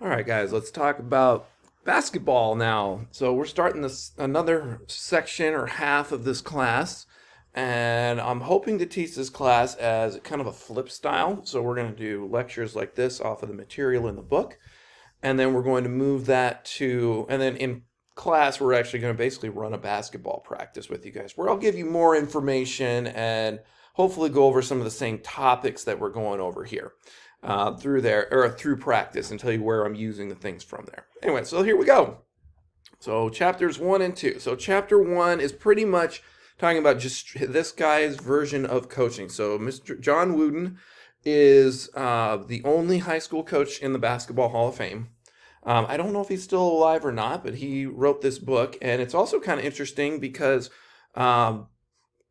All right, guys, let's talk about basketball now. So we're starting this another section or half of this class, and I'm hoping to teach this class as kind of a flip style. So we're going to do lectures like this off of the material in the book, and then we're going to move that to, and then in class we're actually going to basically run a basketball practice with you guys, where I'll give you more information and hopefully go over some of the same topics that we're going over here through there or through practice and tell you where I'm using the things from there. Anyway, so here we go. So chapters 1 and 2. So chapter 1 is pretty much talking about just this guy's version of coaching. So Mr. John Wooden is the only high school coach in the Basketball Hall of Fame. I don't know if he's still alive or not, but he wrote this book, and it's also kind of interesting because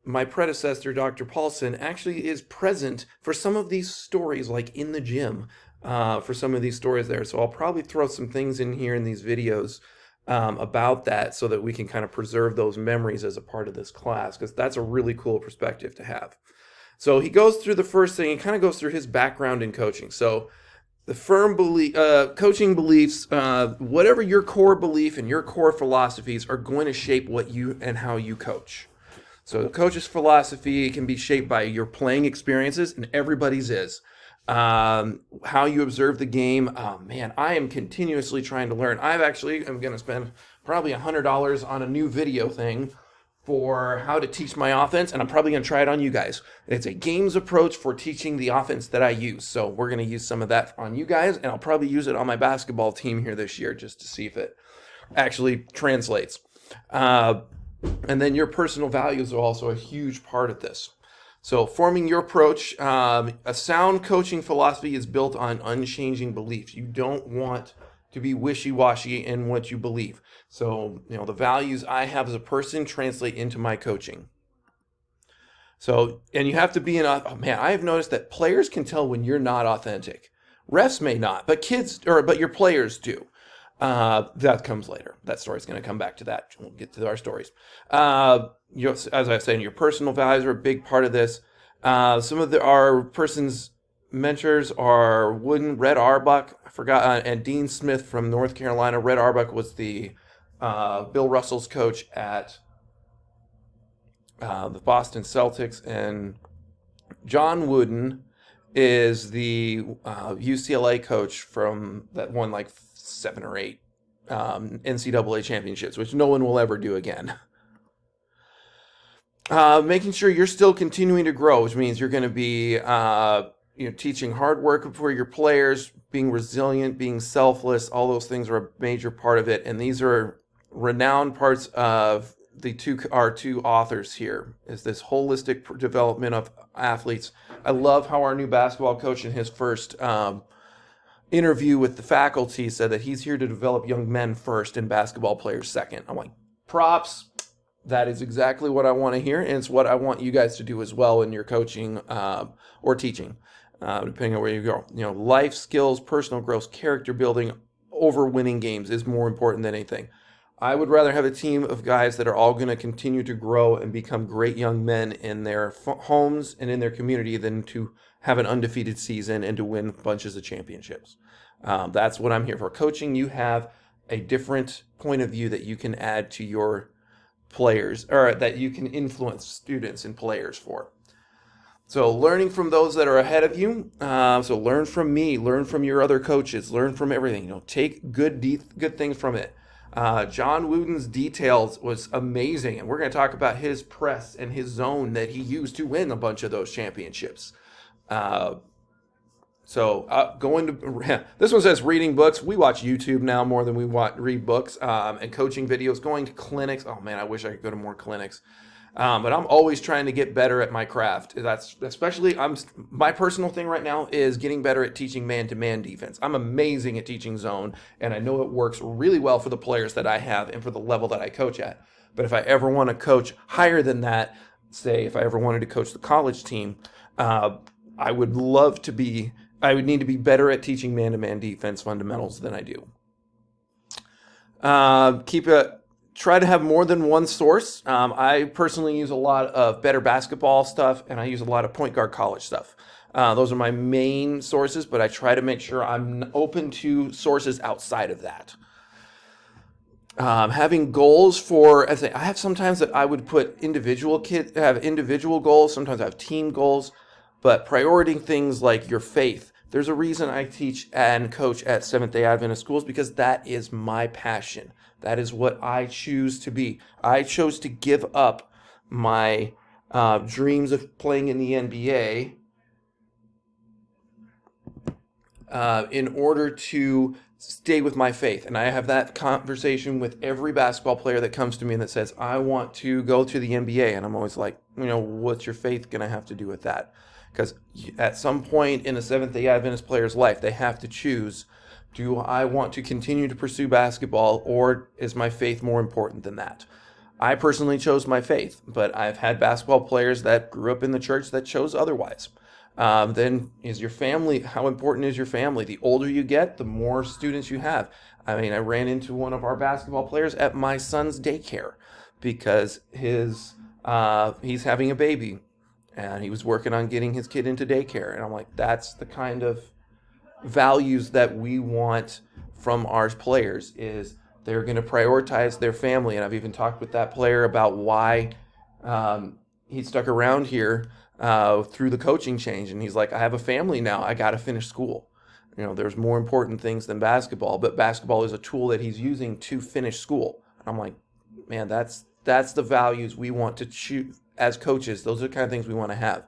my predecessor, Dr. Paulson, actually is present for some of these stories, like in the gym, for some of these stories there. So I'll probably throw some things in here in these videos about that so that we can kind of preserve those memories as a part of this class, because that's a really cool perspective to have. So he goes through the first thing, he kind of goes through his background in coaching. So the firm belief, coaching beliefs, whatever your core belief and your core philosophies are going to shape what you and how you coach. So the coach's philosophy can be shaped by your playing experiences, and everybody's is. How you observe the game. Oh man, I am continuously trying to learn. I'm going to spend probably $100 on a new video thing for how to teach my offense, and I'm probably going to try it on you guys. It's a games approach for teaching the offense that I use. So we're going to use some of that on you guys, and I'll probably use it on my basketball team here this year just to see if it actually translates. And then your personal values are also a huge part of this. So forming your approach, a sound coaching philosophy is built on unchanging beliefs. You don't want to be wishy-washy in what you believe. So, the values I have as a person translate into my coaching. So, and you have to be oh man, I have noticed that players can tell when you're not authentic. Refs may not, but but your players do. That comes later. That story's going to come back to that. We'll get to our stories. As I was saying, your personal values are a big part of this. Some of our person's mentors are Red Auerbach, I forgot, and Dean Smith from North Carolina. Red Auerbach was the Bill Russell's coach at the Boston Celtics, and John Wooden is the UCLA coach from that won like 7 or 8 NCAA championships, which no one will ever do again. Making sure you're still continuing to grow, which means you're going to be teaching hard work for your players, being resilient, being selfless. All those things are a major part of it, and these are renowned parts of our two authors here. Is this holistic development of athletes. I love how our new basketball coach in his first interview with the faculty said that he's here to develop young men first and basketball players second. I'm like, props. That is exactly what I want to hear, and it's what I want you guys to do as well in your coaching or teaching, depending on where you go. Life skills, personal growth, character building over winning games is more important than anything. I would rather have a team of guys that are all going to continue to grow and become great young men in their homes and in their community than to have an undefeated season and to win bunches of championships. That's what I'm here for. Coaching, you have a different point of view that you can add to your players, or that you can influence students and players for. So learning from those that are ahead of you. So learn from me, learn from your other coaches, learn from everything. Take good things from it. John Wooden's details was amazing, and we're going to talk about his press and his zone that he used to win a bunch of those championships. Going to this one says reading books. We watch YouTube now more than we read books, and coaching videos. Going to clinics. Oh man, I wish I could go to more clinics. But I'm always trying to get better at my craft. That's especially my personal thing right now is getting better at teaching man-to-man defense. I'm amazing at teaching zone, and I know it works really well for the players that I have and for the level that I coach at. But if I ever want to coach higher than that, say if I ever wanted to coach the college team, I would need to be better at teaching man-to-man defense fundamentals than I do. Try to have more than one source. I personally use a lot of Better Basketball stuff, and I use a lot of Point Guard College stuff. Those are my main sources, but I try to make sure I'm open to sources outside of that. Having goals for, I have sometimes that I would put have individual goals. Sometimes I have team goals, but prioritizing things like your faith. There's a reason I teach and coach at Seventh-day Adventist schools, because that is my passion. That is what I choose to be. I chose to give up my dreams of playing in the NBA in order to stay with my faith. And I have that conversation with every basketball player that comes to me that says, I want to go to the NBA. And I'm always like, what's your faith going to have to do with that? Because at some point in a Seventh-day Adventist player's life, they have to choose, do I want to continue to pursue basketball, or is my faith more important than that? I personally chose my faith, but I've had basketball players that grew up in the church that chose otherwise. Then is your family, how important is your family? The older you get, the more students you have. I mean, I ran into one of our basketball players at my son's daycare because he's having a baby and he was working on getting his kid into daycare. And I'm like, that's the kind of values that we want from our players, is they're going to prioritize their family. And I've even talked with that player about why he stuck around here through the coaching change. And he's like, I have a family now. I got to finish school. There's more important things than basketball, but basketball is a tool that he's using to finish school. And I'm like, man, that's the values we want to choose as coaches. Those are the kind of things we want to have.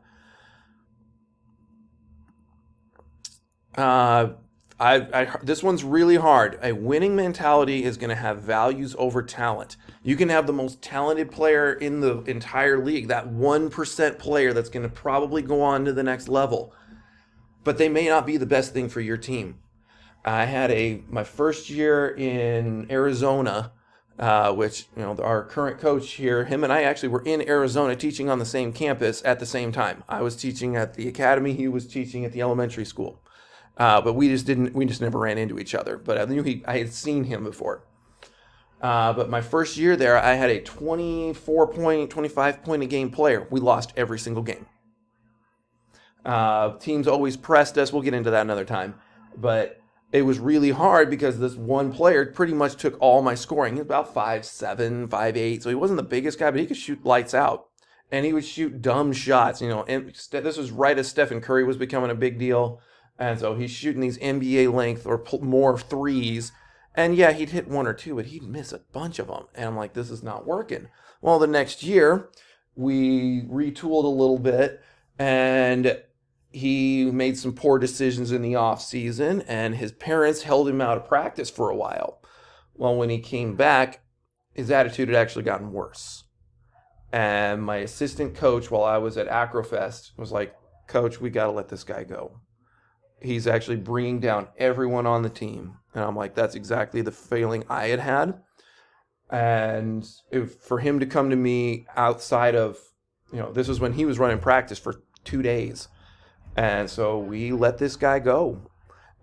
This one's really hard. A winning mentality is going to have values over talent. You can have the most talented player in the entire league, that 1% player that's going to probably go on to the next level, but they may not be the best thing for your team. I had my first year in Arizona, which, our current coach here, him and I actually were in Arizona teaching on the same campus at the same time. I was teaching at the academy. He was teaching at the elementary school. But we just never ran into each other. But I knew I had seen him before. But my first year there, I had a 25 point a game player. We lost every single game. Teams always pressed us. We'll get into that another time. But it was really hard because this one player pretty much took all my scoring. He was about 5'7", 5'8", so he wasn't the biggest guy, but he could shoot lights out. And he would shoot dumb shots. And this was right as Stephen Curry was becoming a big deal. And so he's shooting these NBA length or more threes. And yeah, he'd hit one or two, but he'd miss a bunch of them. And I'm like, this is not working. Well, the next year, we retooled a little bit, and he made some poor decisions in the off season, and his parents held him out of practice for a while. Well, when he came back, his attitude had actually gotten worse. And my assistant coach, while I was at Acrofest, was like, Coach, we got to let this guy go. He's actually bringing down everyone on the team. And I'm like, that's exactly the feeling I had. And for him to come to me outside of, this was when he was running practice for 2 days. And so we let this guy go.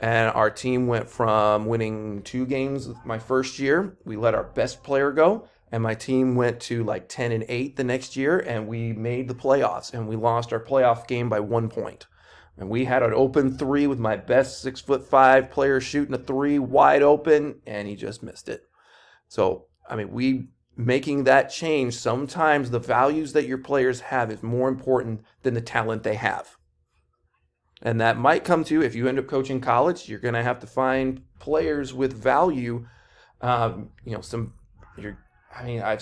And our team went from winning 2 games my first year. We let our best player go. And my team went to like 10-8 the next year. And we made the playoffs. And we lost our playoff game by 1 point. And we had an open 3 with my best 6'5" player shooting a 3 wide open, and he just missed it. So, making that change, sometimes the values that your players have is more important than the talent they have. And that might come to, if you end up coaching college, you're going to have to find players with value. I've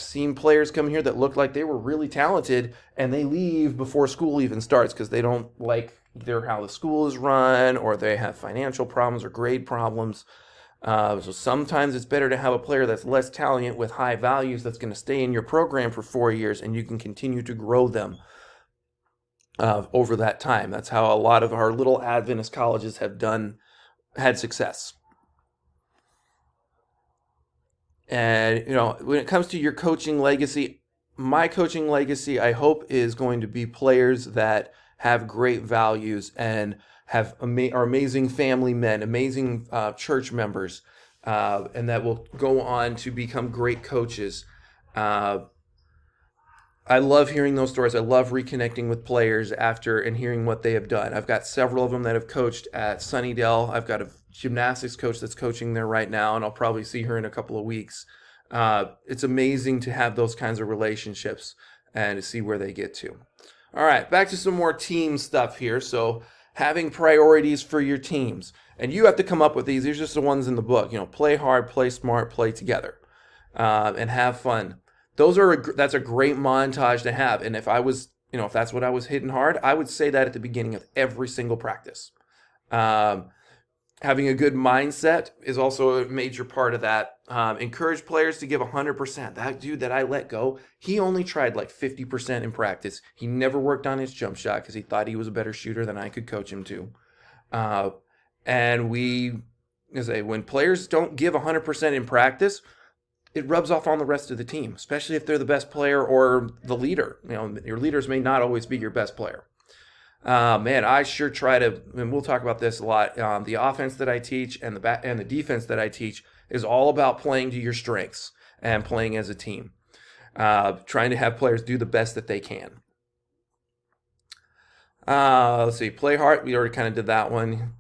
seen players come here that look like they were really talented, and they leave before school even starts because they don't like either how the school is run, or they have financial problems or grade problems. So sometimes it's better to have a player that's less talented with high values that's going to stay in your program for 4 years, and you can continue to grow them over that time. That's how a lot of our little Adventist colleges have had success. And, when it comes to your coaching legacy, my coaching legacy, I hope, is going to be players that have great values and are amazing family men, amazing church members, and that will go on to become great coaches. I love hearing those stories. I love reconnecting with players after and hearing what they have done. I've got several of them that have coached at Sunnydale. I've got a gymnastics coach that's coaching there right now, and I'll probably see her in a couple of weeks. It's amazing to have those kinds of relationships and to see where they get to. All right, back to some more team stuff here. So having priorities for your teams. And you have to come up with these. These are just the ones in the book. Play hard, play smart, play together, and have fun. That's a great montage to have. And if that's what I was hitting hard, I would say that at the beginning of every single practice. Having a good mindset is also a major part of that. Encourage players to give 100%. That dude that I let go, he only tried like 50% in practice. He never worked on his jump shot because he thought he was a better shooter than I could coach him to. And when players don't give 100% in practice, it rubs off on the rest of the team, especially if they're the best player or the leader. Your leaders may not always be your best player. Man, I sure try to, and we'll talk about this a lot. The offense that I teach and the defense that I teach is all about playing to your strengths and playing as a team. Trying to have players do the best that they can. Let's see, play hard. We already kind of did that one.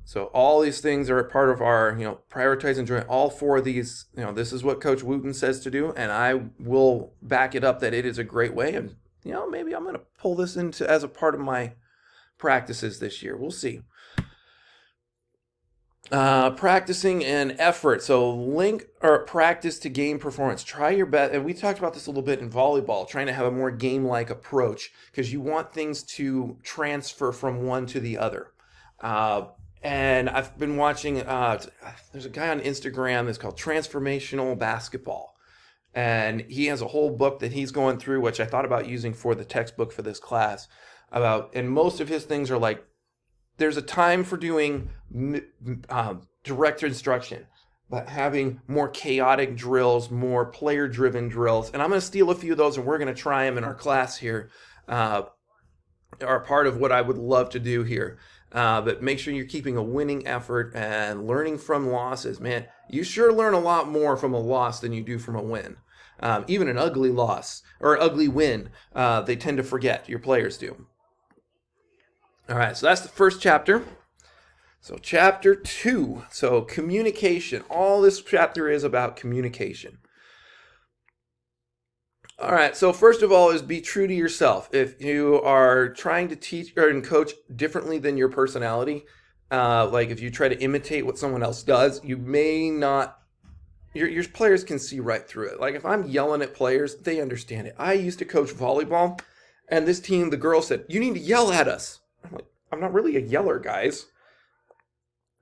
So all these things are a part of our, prioritize and join. All four of these, this is what Coach Wooten says to do, and I will back it up that it is a great way. And maybe I'm going to pull this into as a part of my practices this year. We'll see. Practicing and effort. So link or practice to game performance. Try your best. And we talked about this a little bit in volleyball, trying to have a more game-like approach because you want things to transfer from one to the other. And I've been watching, there's a guy on Instagram that's called Transformational Basketball. And he has a whole book that he's going through, which I thought about using for the textbook for this class. And most of his things are like, there's a time for doing direct instruction, but having more chaotic drills, more player-driven drills. And I'm going to steal a few of those, and we're going to try them in our class here. Are part of what I would love to do here. But make sure you're keeping a winning effort and learning from losses. Man, you sure learn a lot more from a loss than you do from a win. Even an ugly loss or ugly win, they tend to forget. Your players do. All right, so that's the first chapter. So chapter 2, so communication. All this chapter is about communication. All right, so first of all is be true to yourself. If you are trying to teach or coach differently than your personality, like if you try to imitate what someone else does, you may not, your players can see right through it. Like if I'm yelling at players, they understand it. I used to coach volleyball, and this team, the girl said, "You need to yell at us." I'm like, I'm not really a yeller, guys.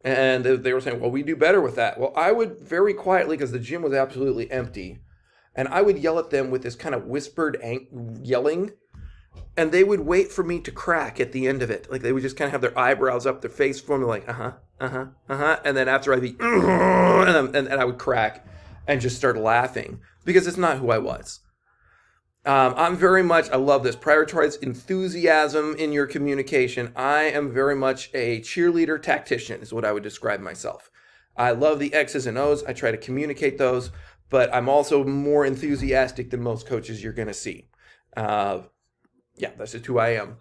And they were saying, well, we do better with that. Well, I would very quietly, because the gym was absolutely empty, and I would yell at them with this kind of whispered yelling, and they would wait for me to crack at the end of it. Like they would just kind of have their eyebrows up, their face formed like, and then after I'd be, and I would crack and just start laughing because it's not who I was. I'm very much, I love this, prioritize enthusiasm in your communication. I am very much a cheerleader tactician is what I would describe myself. I love the X's and O's. I try to communicate those, but I'm also more enthusiastic than most coaches you're going to see. Yeah, that's just who I am.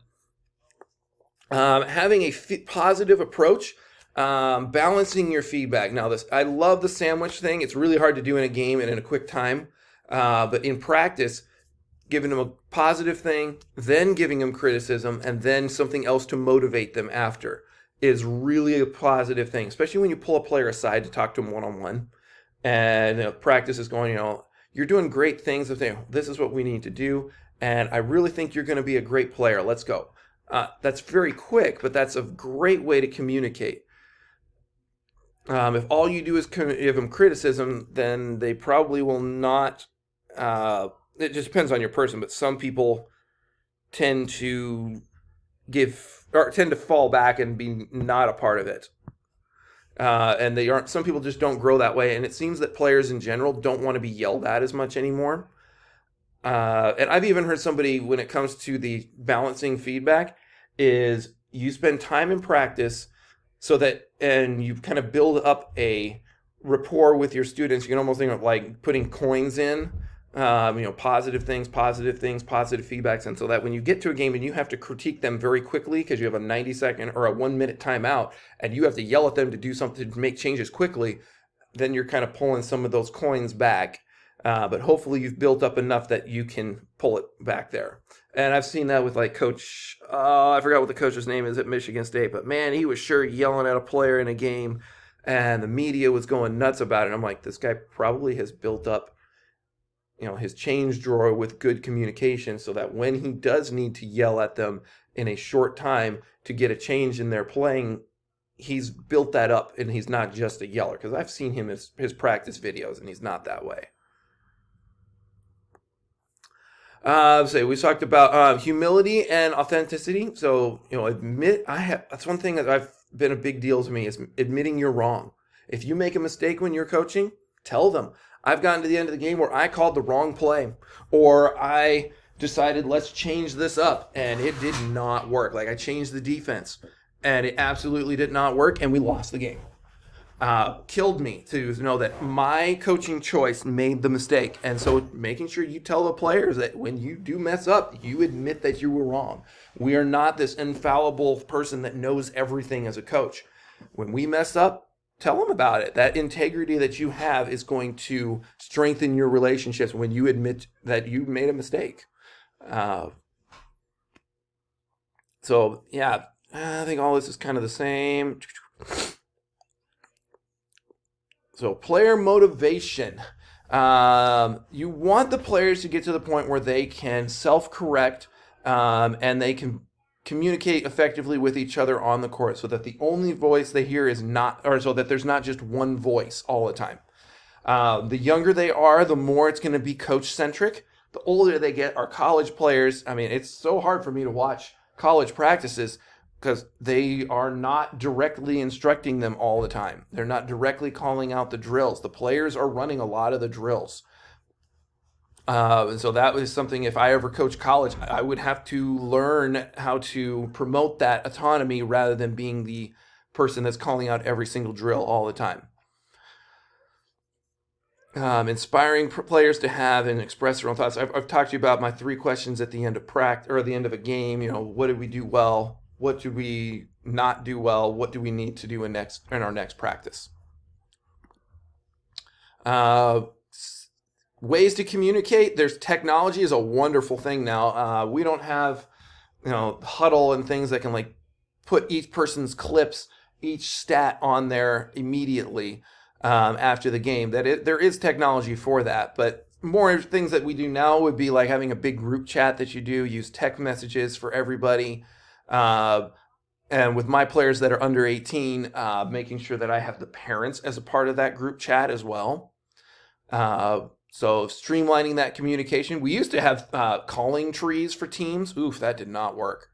Having a positive approach, balancing your feedback. Now, I love the sandwich thing. It's really hard to do in a game and in a quick time, but in practice, giving them a positive thing, then giving them criticism, and then something else to motivate them after is really a positive thing, especially when you pull a player aside to talk to them one-on-one. And practice is going, you're doing great things. This is what we need to do, and I really think you're going to be a great player. Let's go. That's very quick, but that's a great way to communicate. If all you do is give them criticism, then they probably will not... it just depends on your person, but some people tend to fall back and be not a part of it. And some people just don't grow that way. And it seems that players in general don't want to be yelled at as much anymore. And I've even heard somebody, when it comes to the balancing feedback, is you spend time in practice and you kind of build up a rapport with your students. You can almost think of like putting coins in. Positive things, positive things, positive feedbacks. And so that when you get to a game and you have to critique them very quickly because you have a 90-second or a 1-minute timeout and you have to yell at them to do something to make changes quickly, then you're kind of pulling some of those coins back. But hopefully you've built up enough that you can pull it back there. And I've seen that with like Coach, I forgot what the coach's name is at Michigan State, but man, he was sure yelling at a player in a game and the media was going nuts about it. I'm like, this guy probably has built up his change drawer with good communication so that when he does need to yell at them in a short time to get a change in their playing, he's built that up and he's not just a yeller. Because I've seen him his practice videos and he's not that way. We talked about humility and authenticity. So, that's one thing that I've been a big deal to me is admitting you're wrong. If you make a mistake when you're coaching, tell them. I've gotten to the end of the game where I called the wrong play or I decided let's change this up and it did not work. Like I changed the defense and it absolutely did not work and we lost the game. Killed me to know that my coaching choice made the mistake. And so making sure you tell the players that when you do mess up, you admit that you were wrong. We are not this infallible person that knows everything as a coach. When we mess up, tell them about it. That integrity that you have is going to strengthen your relationships when you admit that you made a mistake. I think all this is kind of the same. So player motivation. You want the players to get to the point where they can self-correct and they can communicate effectively with each other on the court so that the only voice they hear is so that there's not just one voice all the time. The younger they are, the more it's going to be coach-centric. The older they get, our college players, it's so hard for me to watch college practices because they are not directly instructing them all the time. They're not directly calling out the drills. The players are running a lot of the drills. And so that was something, if I ever coach college, I would have to learn how to promote that autonomy rather than being the person that's calling out every single drill all the time. Inspiring players to have and express their own thoughts. I've talked to you about my 3 questions at the end of practice or at the end of a game. What did we do well? What did we not do well? What do we need to do in our next practice? Ways to communicate. There's technology is a wonderful thing now. We don't have, huddle and things that can put each person's clips, each stat on there immediately after the game. There is technology for that, but more things that we do now would be like having a big group chat that you do, use text messages for everybody. And with my players that are under 18, making sure that I have the parents as a part of that group chat as well. So streamlining that communication. We used to have calling trees for teams. Oof, that did not work.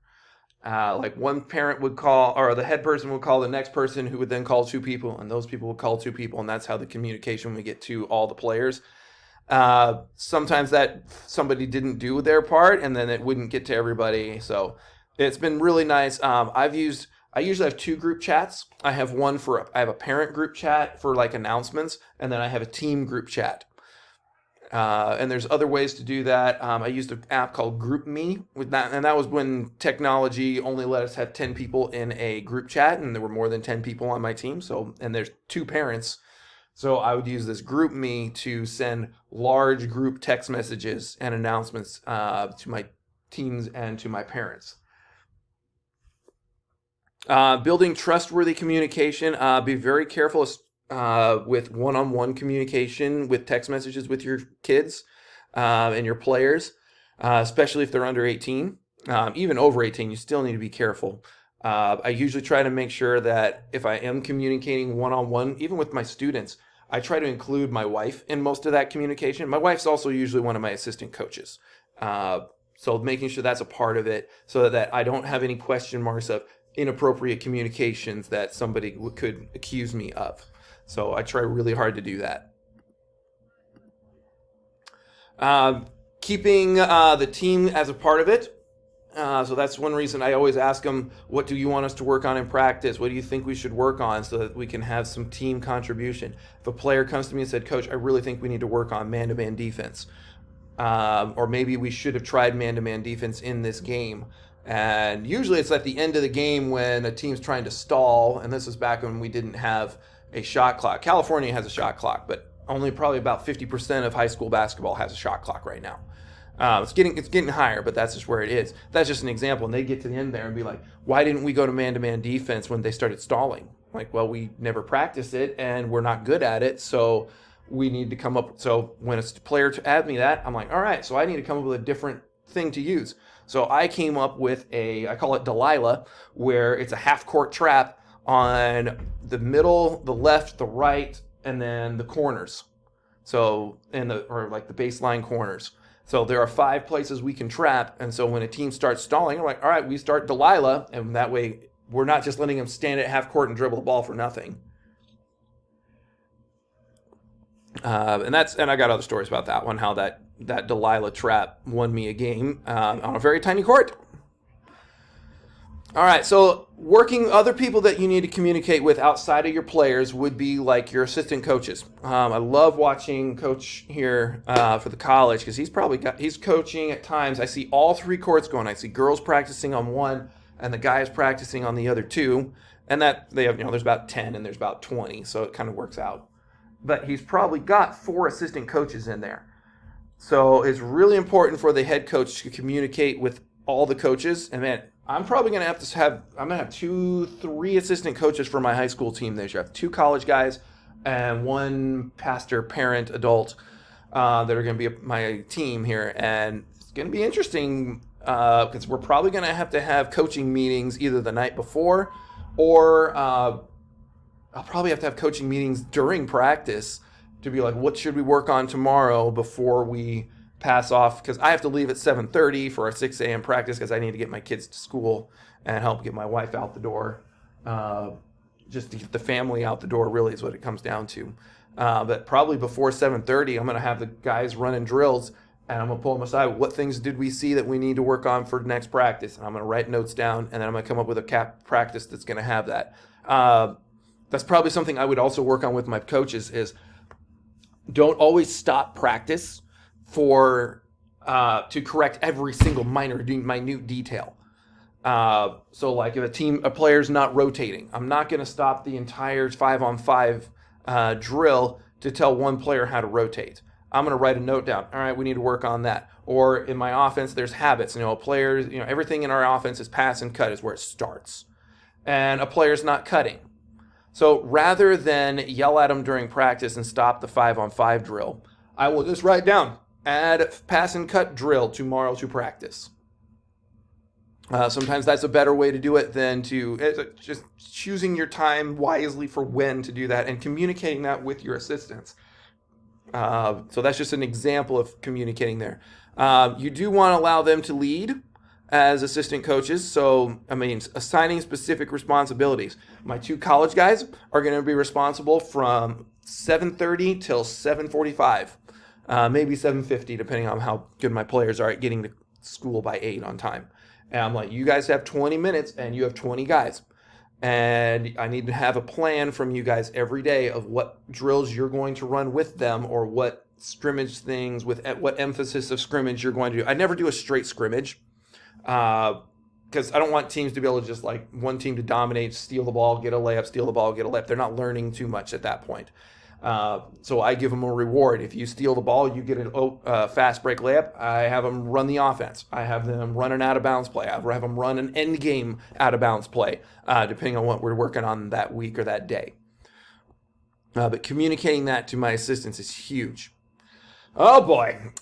One parent would call, or the head person would call the next person who would then call 2 people, and those people would call 2 people, and that's how the communication would get to all the players. Sometimes that somebody didn't do their part, and then it wouldn't get to everybody. So it's been really nice. I usually have 2 group chats. I have a parent group chat for announcements, and then I have a team group chat. And there's other ways to do that. I used an app called GroupMe with that, and that was when technology only let us have 10 people in a group chat, and there were more than 10 people on my team. And there's 2 parents. So I would use this GroupMe to send large group text messages and announcements to my teams and to my parents. Building trustworthy communication. Be very careful with one-on-one communication with text messages with your kids and your players, especially if they're under 18. Even over 18, you still need to be careful. I usually try to make sure that if I am communicating one-on-one, even with my students, I try to include my wife in most of that communication. My wife's also usually one of my assistant coaches. So making sure that's a part of it so that I don't have any question marks of inappropriate communications that somebody could accuse me of. So I try really hard to do that. Keeping the team as a part of it. So that's one reason I always ask them, what do you want us to work on in practice? What do you think we should work on so that we can have some team contribution? If a player comes to me and said, Coach, I really think we need to work on man-to-man defense. or maybe we should have tried man-to-man defense in this game. And usually it's at the end of the game when a team's trying to stall, and this is back when we didn't have a shot clock. California has a shot clock, but only probably about 50% of high school basketball has a shot clock right now. It's getting higher, but that's just where it is. That's just an example. And they get to the end there and be like, why didn't we go to man-to-man defense when they started stalling? Like, well, we never practiced it, and we're not good at it, so we need to come up. So when a player to add me that, I'm like, all right, so I need to come up with a different thing to use. So I came up with I call it Delilah, where it's a half-court trap on the middle, the left, the right, and then the corners. So, or like the baseline corners. So there are 5 places we can trap, and so when a team starts stalling, I'm like, all right, we start Delilah, and that way we're not just letting them stand at half court and dribble the ball for nothing. And I got other stories about that one, how that Delilah trap won me a game on a very tiny court. All right, so working other people that you need to communicate with outside of your players would be like your assistant coaches. I love watching Coach here for the college because he's coaching at times. I see all 3 courts going. I see girls practicing on one and the guys practicing on the other 2, and that they have, there's about 10 and there's about 20, so it kind of works out. But he's probably got 4 assistant coaches in there. So it's really important for the head coach to communicate with all the coaches. And man, I'm probably going to have 2-3 assistant coaches for my high school team this year. I have 2 college guys and 1 pastor, parent, adult that are going to be my team here. And it's going to be interesting because we're probably going to have coaching meetings either the night before or I'll probably have to have coaching meetings during practice to be like, what should we work on tomorrow before we pass off, because I have to leave at 7:30 for our 6 a.m. practice because I need to get my kids to school and help get my wife out the door. Just to get the family out the door really is what it comes down to. But probably before 7:30, I'm going to have the guys running drills, and I'm going to pull them aside. What things did we see that we need to work on for next practice? And I'm going to write notes down, and then I'm going to come up with a practice that's going to have that. That's probably something I would also work on with my coaches is don't always stop practice to correct every single minute detail. So like if a player's not rotating, I'm not going to stop the entire 5-on-5 drill to tell one player how to rotate. I'm going to write a note down. All right, we need to work on that. Or in my offense, there's habits. Players, everything in our offense is pass and cut is where it starts. And a player's not cutting. So rather than yell at them during practice and stop the 5-on-5 drill, I will just write down, add pass and cut drill tomorrow to practice. Sometimes that's a better way to do it than to just choosing your time wisely for when to do that and communicating that with your assistants. So that's just an example of communicating there. You do want to allow them to lead as assistant coaches. So, assigning specific responsibilities. My 2 college guys are going to be responsible from 7:30 till 7:45. Maybe 7:50, depending on how good my players are at getting to school by 8 on time. And I'm like, you guys have 20 minutes and you have 20 guys. And I need to have a plan from you guys every day of what drills you're going to run with them or what scrimmage things, with what emphasis of scrimmage you're going to do. I never do a straight scrimmage because I don't want teams to be able to just like one team to dominate, steal the ball, get a layup, steal the ball, get a layup. They're not learning too much at that point. So I give them a reward. If you steal the ball, you get a fast break layup. I have them run the offense. I have them run an out of bounds play. I have them run an end game out of bounds play, depending on what we're working on that week or that day. But communicating that to my assistants is huge. Oh boy.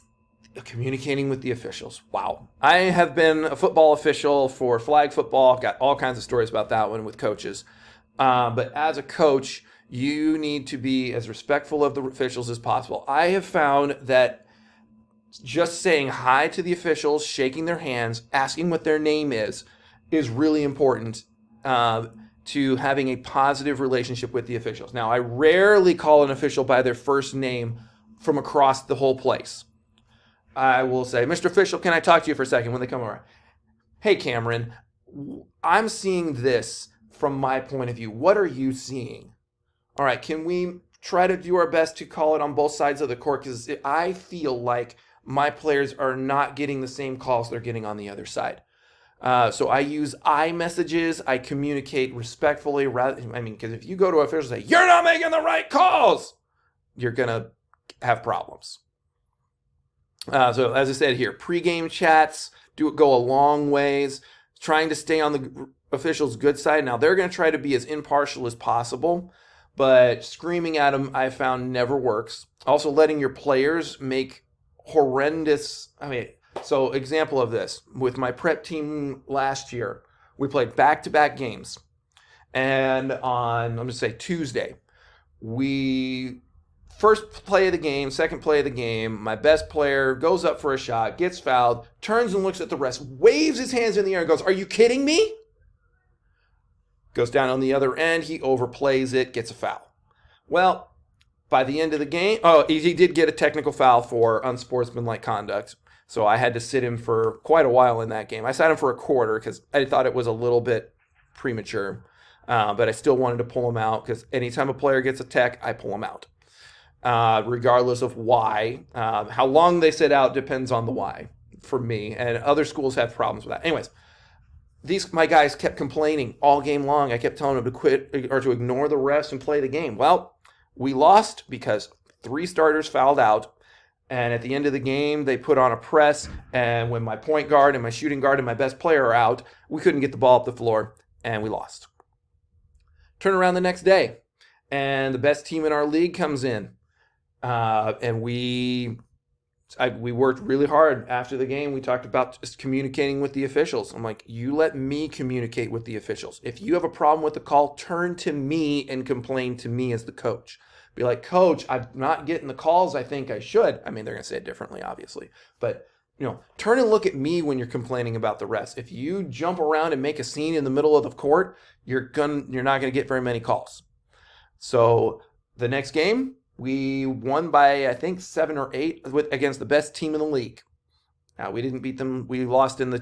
Communicating with the officials. Wow. I have been a football official for flag football. Got all kinds of stories about that one with coaches. But as a coach, you need to be as respectful of the officials as possible. I have found that just saying hi to the officials, shaking their hands, asking what their name is really important to having a positive relationship with the officials. Now, I rarely call an official by their first name from across the whole place. I will say, Mr. Official, can I talk to you for a second when they come over? Hey, Cameron, I'm seeing this from my point of view. What are you seeing? All right, can we try to do our best to call it on both sides of the court? Because I feel like my players are not getting the same calls they're getting on the other side. So I use I messages. I communicate respectfully. Because if you go to officials and say, you're not making the right calls, you're going to have problems. So as I said here, pregame chats go a long ways, trying to stay on the officials' good side. Now, they're going to try to be as impartial as possible, but screaming at them, I found, never works. Also, letting your players make horrendous... So example of this, with my prep team last year, we played back-to-back games. And on, I'm going to say Tuesday, first play of the game, second play of the game, my best player goes up for a shot, gets fouled, turns and looks at the refs, waves his hands in the air and goes, are you kidding me? Goes down on the other end, he overplays it, gets a foul. Well, by the end of the game, he did get a technical foul for unsportsmanlike conduct. So I had to sit him for quite a while in that game. I sat him for a quarter because I thought it was a little bit premature. But I still wanted to pull him out because anytime a player gets a tech, I pull him out. Regardless of why. How long they sit out depends on the why for me. And other schools have problems with that. Anyways, my guys kept complaining all game long. I kept telling them to quit or to ignore the refs and play the game. Well, we lost because 3 starters fouled out. And at the end of the game, they put on a press. And when my point guard and my shooting guard and my best player are out, we couldn't get the ball up the floor, and we lost. Turn around the next day, and the best team in our league comes in. And we worked really hard after the game. We talked about just communicating with the officials. I'm like, you let me communicate with the officials. If you have a problem with the call, turn to me and complain to me as the coach. Be like, coach, I'm not getting the calls I think I should. I mean, they're going to say it differently, obviously. But, turn and look at me when you're complaining about the refs. If you jump around and make a scene in the middle of the court, you're not going to get very many calls. So the next game, we won by, I think, 7 or 8 against the best team in the league. We didn't beat them. We lost in the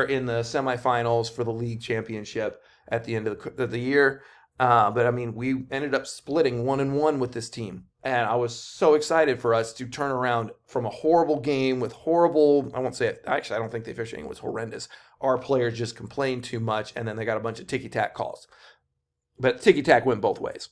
in the semifinals for the league championship at the end of the year. But we ended up splitting 1-1 with this team. And I was so excited for us to turn around from a horrible game with horrible, I won't say it, actually, I don't think the officiating was horrendous. Our players just complained too much, and then they got a bunch of ticky-tack calls. But ticky-tack went both ways.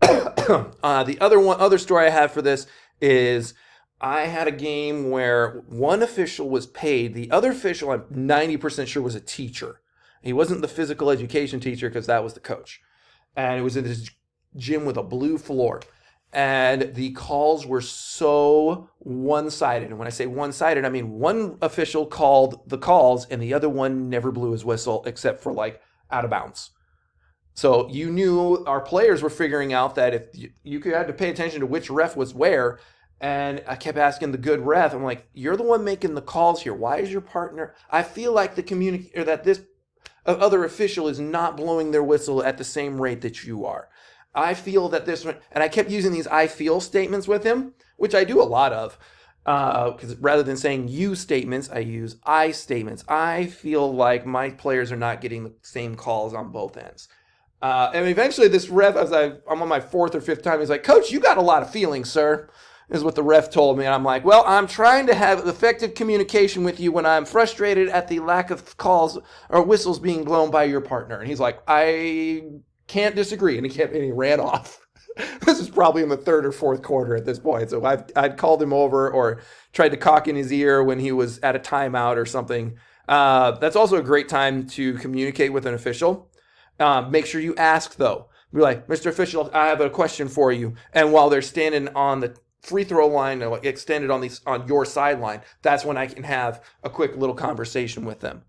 The other story I have for this is I had a game where one official was paid. The other official, I'm 90% sure, was a teacher. He wasn't the physical education teacher because that was the coach. And it was in this gym with a blue floor. And the calls were so one-sided. And when I say one-sided, I mean one official called the calls and the other one never blew his whistle except for out of bounds. So you knew our players were figuring out that if you had to pay attention to which ref was where. And I kept asking the good ref, I'm like, you're the one making the calls here. Why is your partner? I feel like this other official is not blowing their whistle at the same rate that you are. I feel that this one, and I kept using these I feel statements with him, which I do a lot of, because rather than saying you statements, I use I statements. I feel like my players are not getting the same calls on both ends. And eventually this ref, as I'm on my 4th or 5th time, he's like, Coach, you got a lot of feelings, sir. Is what the ref told me. And I'm like, well, I'm trying to have effective communication with you when I'm frustrated at the lack of calls or whistles being blown by your partner. And he's like, I can't disagree. And he ran off. This is probably in the 3rd or 4th quarter at this point. So I'd called him over or tried to cock in his ear when he was at a timeout or something. That's also a great time to communicate with an official. Make sure you ask, though. Be like, Mr. Official, I have a question for you. And while they're standing on the free throw line extended on your sideline, that's when I can have a quick little conversation with them.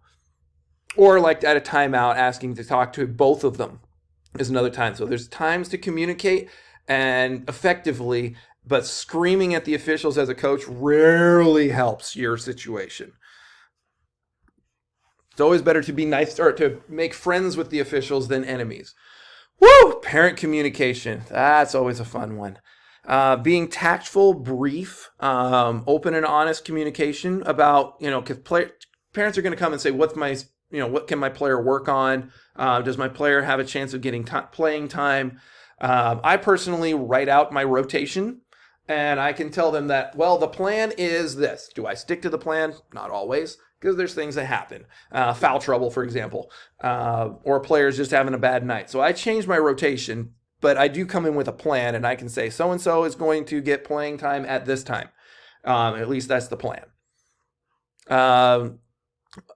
Or at a timeout, asking to talk to both of them is another time. So there's times to communicate and effectively, but screaming at the officials as a coach rarely helps your situation. It's always better to be nice or to make friends with the officials than enemies. Woo! Parent communication. That's always a fun one. Being tactful, brief, open and honest communication about, because parents are going to come and say, what can my player work on? Does my player have a chance of getting playing time? I personally write out my rotation And I can tell them that, well, the plan is this. Do I stick to the plan? Not always, because there's things that happen. Foul trouble, for example, or players just having a bad night. So I change my rotation, but I do come in with a plan, and I can say so-and-so is going to get playing time at this time. At least that's the plan.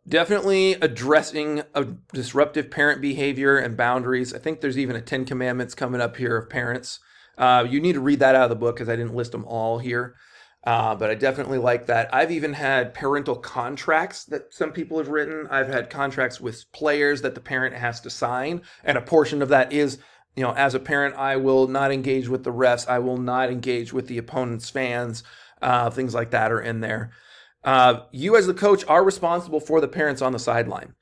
Definitely addressing a disruptive parent behavior and boundaries. I think there's even a 10 Commandments coming up here of parents. You need to read that out of the book because I didn't list them all here. But I definitely like that. I've even had parental contracts that some people have written. I've had contracts with players that the parent has to sign. And a portion of that is, as a parent, I will not engage with the refs. I will not engage with the opponent's fans. Things like that are in there. You as the coach are responsible for the parents on the sideline.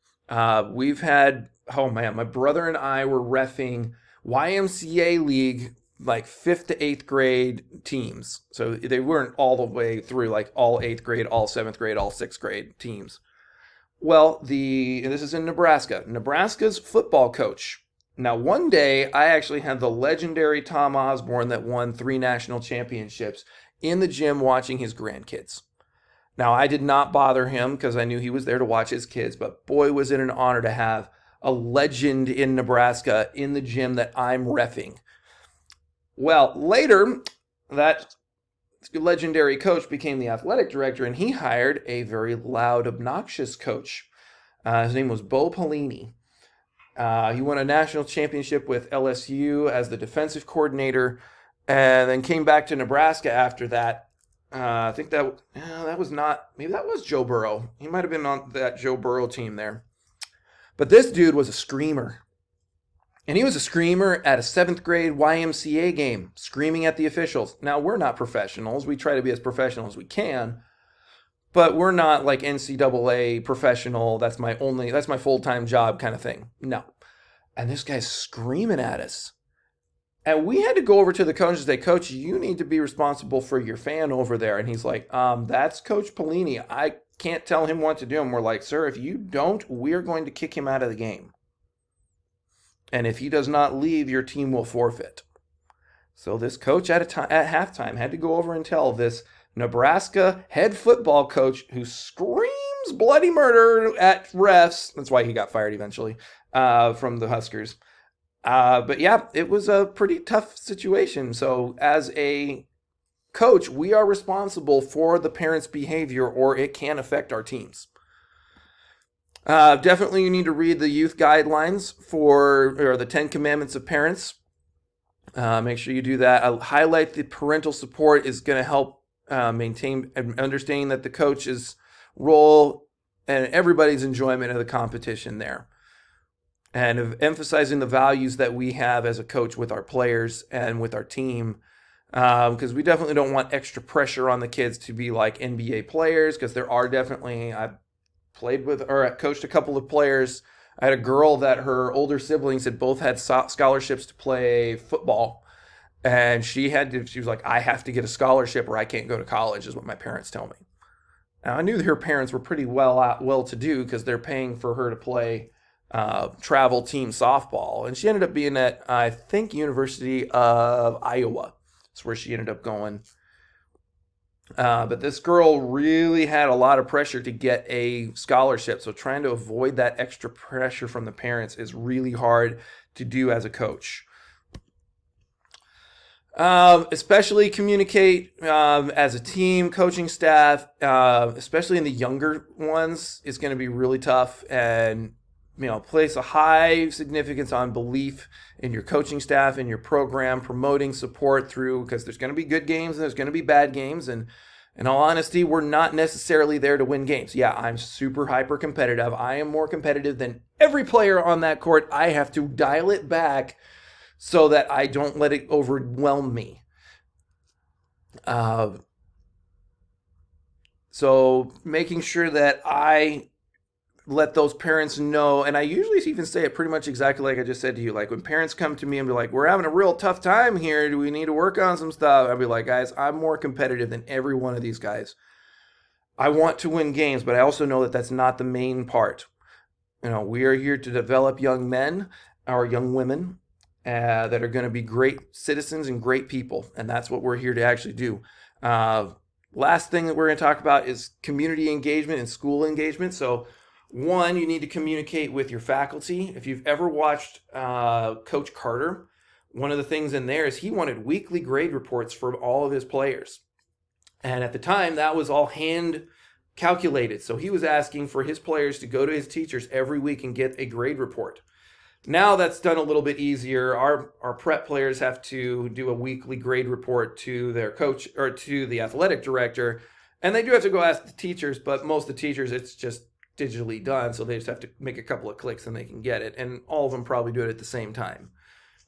We've had, my brother and I were reffing YMCA league, like 5th to 8th grade teams. So they weren't all the way through like all 8th grade, all 7th grade, all 6th grade teams. Well, this is in Nebraska. Nebraska's football coach. Now, one day I actually had the legendary Tom Osborne that won 3 national championships in the gym watching his grandkids. Now, I did not bother him because I knew he was there to watch his kids, but boy, was it an honor to have a legend in Nebraska in the gym that I'm reffing. Well, later, that legendary coach became the athletic director, and he hired a very loud, obnoxious coach. His name was Bo Pelini. He won a national championship with LSU as the defensive coordinator, and then came back to Nebraska after that. I think that was not, maybe that was Joe Burrow. He might have been on that Joe Burrow team there. But this dude was a screamer. And he was a screamer at a 7th grade YMCA game, screaming at the officials. Now, we're not professionals. We try to be as professional as we can. But we're not like NCAA professional. That's my full-time job kind of thing. No. And this guy's screaming at us. And we had to go over to the coach and say, Coach, you need to be responsible for your fan over there. And he's like, that's Coach Pelini. I can't tell him what to do. And we're like, sir, if you don't, we're going to kick him out of the game. And if he does not leave, your team will forfeit. So this coach at halftime had to go over and tell this Nebraska head football coach who screams bloody murder at refs. That's why he got fired eventually from the Huskers. But yeah, it was a pretty tough situation. So as a coach, we are responsible for the parents' behavior, or it can affect our teams. Definitely you need to read the youth guidelines or the 10 Commandments of Parents. Make sure you do that. I'll highlight the parental support is going to help maintain understanding that the coach's role and everybody's enjoyment of the competition there. And of emphasizing the values that we have as a coach with our players and with our team. Because we definitely don't want extra pressure on the kids to be like NBA players, because there are definitely, I've coached a couple of players. I had a girl that her older siblings had both had scholarships to play football. And she was like, I have to get a scholarship or I can't go to college, is what my parents tell me. Now, I knew that her parents were pretty well-to-do because they're paying for her to play travel team softball. And she ended up being at, I think, University of Iowa. That's where she ended up going. But this girl really had a lot of pressure to get a scholarship. So trying to avoid that extra pressure from the parents is really hard to do as a coach. Especially communicate as a team, coaching staff, especially in the younger ones, is going to be really tough. And place a high significance on belief in your coaching staff, in your program, promoting support through, because there's going to be good games and there's going to be bad games. And in all honesty, we're not necessarily there to win games. Yeah, I'm super hyper competitive. I am more competitive than every player on that court. I have to dial it back so that I don't let it overwhelm me. So making sure that I let those parents know, and I usually even say it pretty much exactly like I just said to you. Like when parents come to me and be like, we're having a real tough time here, do we need to work on some stuff? I'd be like, guys, I'm more competitive than every one of these guys. I want to win games, but I also know that that's not the main part. We are here to develop young men or young women, that are going to be great citizens and great people. And that's what we're here to actually do. Last thing that we're going to talk about is community engagement and school engagement. So, one, you need to communicate with your faculty. If you've ever watched Coach Carter, one of the things in there is he wanted weekly grade reports for all of his players. And at the time, that was all hand calculated. So he was asking for his players to go to his teachers every week and get a grade report. Now that's done a little bit easier. Our prep players have to do a weekly grade report to their coach or to the athletic director. And they do have to go ask the teachers, but most of the teachers, it's just digitally done. So they just have to make a couple of clicks and they can get it. And all of them probably do it at the same time.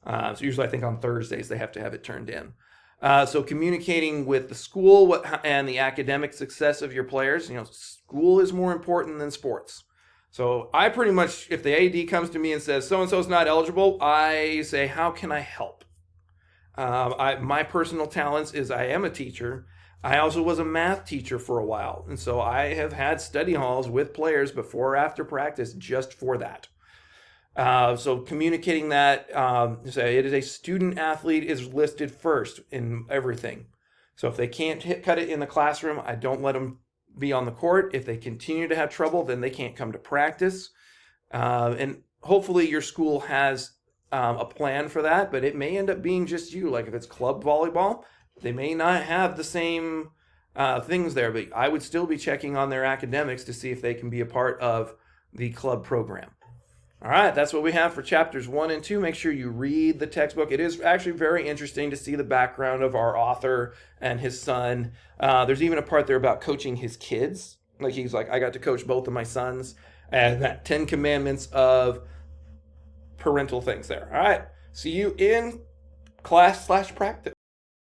So usually I think on Thursdays they have to have it turned in. So communicating with the school and the academic success of your players, school is more important than sports. So I pretty much, if the AD comes to me and says, so-and-so is not eligible, I say, how can I help? My personal talents is I am a teacher. I also was a math teacher for a while. And so I have had study halls with players before or after practice just for that. So communicating that, say it is a student athlete is listed first in everything. So if they can't cut it in the classroom, I don't let them be on the court. If they continue to have trouble, then they can't come to practice. And hopefully your school has a plan for that, but it may end up being just you. Like if it's club volleyball, they may not have the same things there, but I would still be checking on their academics to see if they can be a part of the club program. All right, that's what we have for chapters 1 and 2. Make sure you read the textbook. It is actually very interesting to see the background of our author and his son. There's even a part there about coaching his kids. Like he's like, I got to coach both of my sons, and that 10 commandments of parental things there. All right, see you in class/practice.